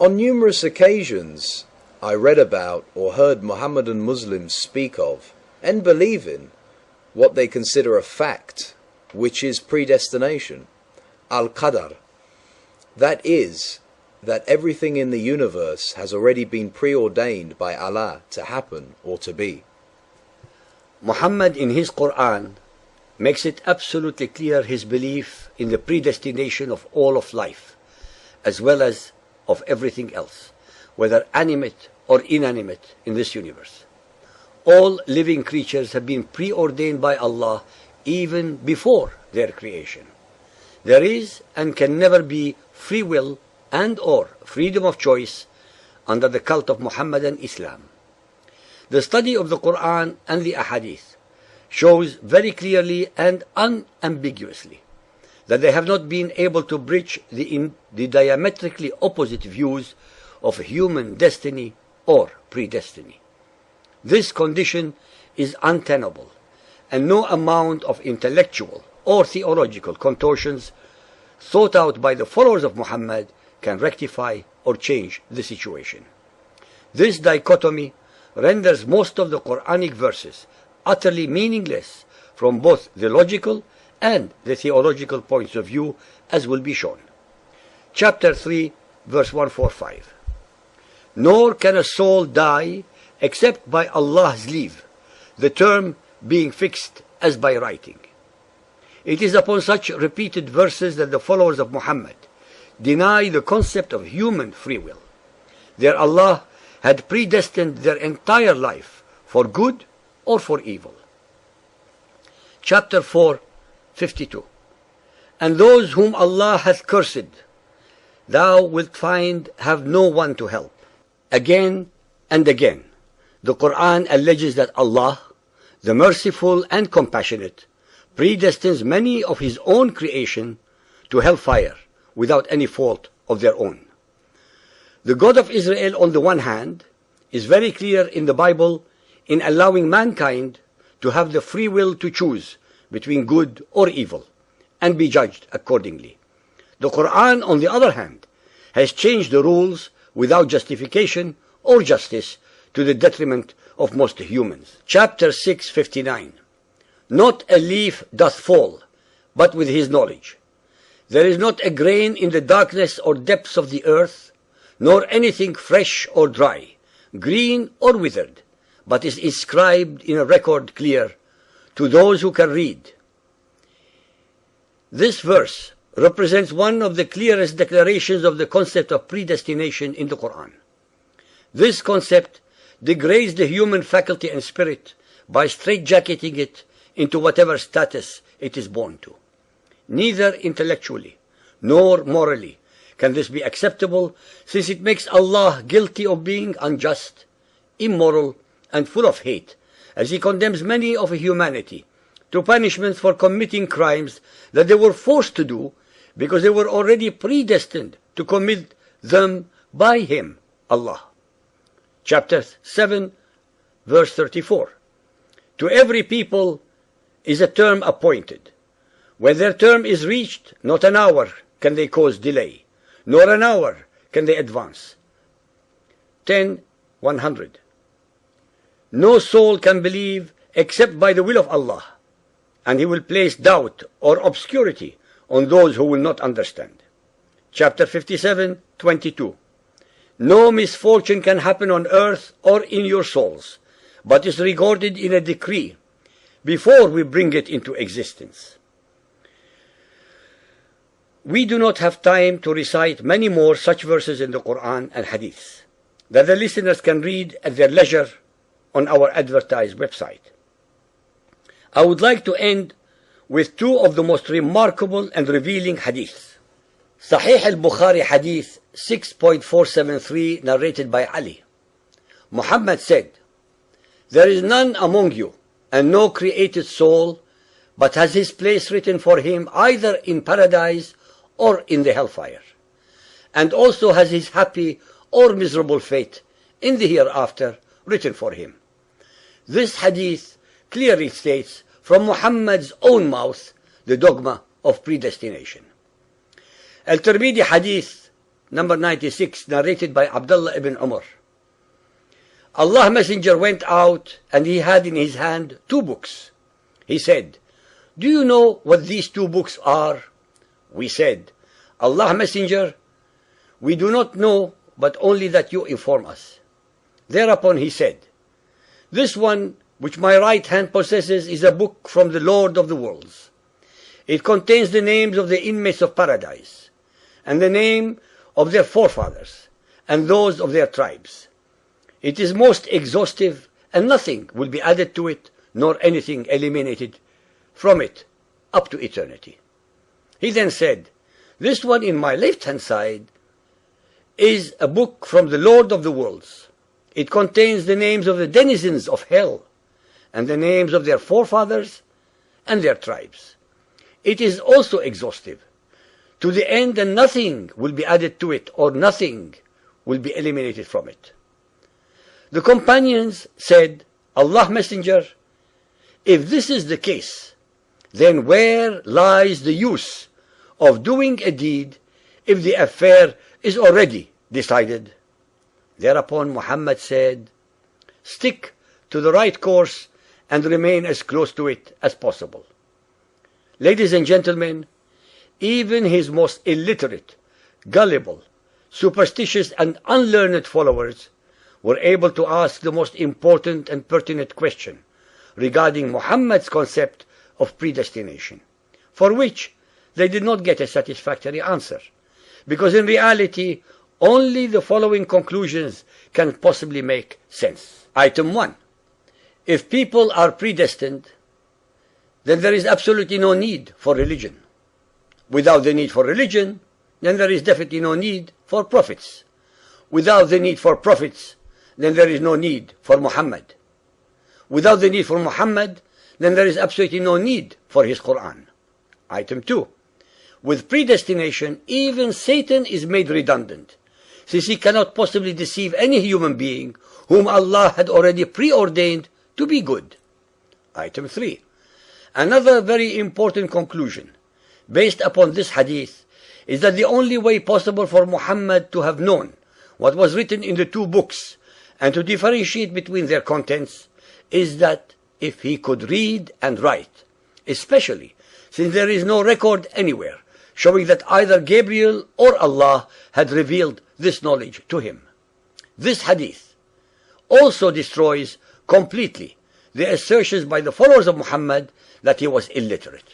On numerous occasions, I read about or heard Mohammedan Muslims speak of and believe in what they consider a fact, which is predestination, al-qadar. That is, that everything in the universe has already been preordained by Allah to happen or to be. Muhammad in his Quran makes it absolutely clear his belief in the predestination of all of life, as well as of everything else, whether animate or inanimate in this universe. All living creatures have been preordained by Allah even before their creation. There is and can never be free will and or freedom of choice under the cult of Muhammadan Islam. The study of the Quran and the Ahadith shows very clearly and unambiguously that they have not been able to bridge the diametrically opposite views of human destiny or predestiny. This condition is untenable, and no amount of intellectual or theological contortions thought out by the followers of Muhammad can rectify or change the situation. This dichotomy renders most of the Quranic verses utterly meaningless from both the logical and the theological points of view, as will be shown. Chapter 3, verse 145. Nor can a soul die except by Allah's leave, the term being fixed as by writing. It is upon such repeated verses that the followers of Muhammad deny the concept of human free will. Their Allah had predestined their entire life for good or for evil. Chapter 4, 52. And those whom Allah hath cursed, thou wilt find have no one to help. Again and again, the Quran alleges that Allah, the merciful and compassionate, predestines many of His own creation to hellfire without any fault of their own. The God of Israel, on the one hand, is very clear in the Bible in allowing mankind to have the free will to choose between good or evil and be judged accordingly. The Quran, on the other hand, has changed the rules without justification or justice to the detriment of most humans. Chapter 6:59. Not a leaf doth fall, but with His knowledge. There is not a grain in the darkness or depths of the earth, nor anything fresh or dry, green or withered, but is inscribed in a record clear to those who can read. This verse represents one of the clearest declarations of the concept of predestination in the Quran. This concept degrades the human faculty and spirit by straitjacketing it into whatever status it is born to. Neither intellectually nor morally can this be acceptable, since it makes Allah guilty of being unjust, immoral, and full of hate, as He condemns many of humanity to punishments for committing crimes that they were forced to do because they were already predestined to commit them by Him, Allah. Chapter 7, verse 34. To every people is a term appointed. When their term is reached, not an hour can they cause delay, nor an hour can they advance. 10:100. No soul can believe except by the will of Allah, and He will place doubt or obscurity on those who will not understand. Chapter 57:22. No misfortune can happen on earth or in your souls, but is recorded in a decree before we bring it into existence. We do not have time to recite many more such verses in the Quran and Hadith that the listeners can read at their leisure on our advertised website. I would like to end with two of the most remarkable and revealing hadiths. Sahih al-Bukhari Hadith 6.473, narrated by Ali. Muhammad said, "There is none among you, and no created soul, but has his place written for him either in paradise or in the hellfire, and also has his happy or miserable fate in the hereafter written for him." This hadith clearly states from Muhammad's own mouth the dogma of predestination. Al-Tirmidhi Hadith number 96, narrated by Abdullah ibn Umar. Allah Messenger went out and he had in his hand 2 books. He said, "Do you know what these 2 books are?" We said, "Allah Messenger, we do not know, but only that you inform us." Thereupon he said, "This one which my right hand possesses is a book from the Lord of the worlds. It contains the names of the inmates of paradise, and the name of their forefathers, and those of their tribes. It is most exhaustive, and nothing will be added to it, nor anything eliminated from it up to eternity." He then said, "This one in my left-hand side is a book from the Lord of the worlds. It contains the names of the denizens of hell, and the names of their forefathers and their tribes. It is also exhaustive, to the end that nothing will be added to it, or nothing will be eliminated from it." The companions said, "Allah Messenger, if this is the case, then where lies the use of doing a deed if the affair is already decided?" Thereupon Muhammad said, "Stick to the right course and remain as close to it as possible." Ladies and gentlemen, even his most illiterate, gullible, superstitious and unlearned followers were able to ask the most important and pertinent question regarding Muhammad's concept of predestination, for which they did not get a satisfactory answer, because in reality only the following conclusions can possibly make sense. Item 1. If people are predestined, then there is absolutely no need for religion. Without the need for religion, then there is definitely no need for prophets. Without the need for prophets, then there is no need for Muhammad. Without the need for Muhammad, then there is absolutely no need for his Quran. Item 2. With predestination, even Satan is made redundant, since he cannot possibly deceive any human being whom Allah had already preordained to be good. Item 3. Another very important conclusion based upon this hadith is that the only way possible for Muhammad to have known what was written in the 2 books and to differentiate between their contents is that if he could read and write, especially since there is no record anywhere showing that either Gabriel or Allah had revealed this knowledge to him. This hadith also destroys completely the assertions by the followers of Muhammad that he was illiterate.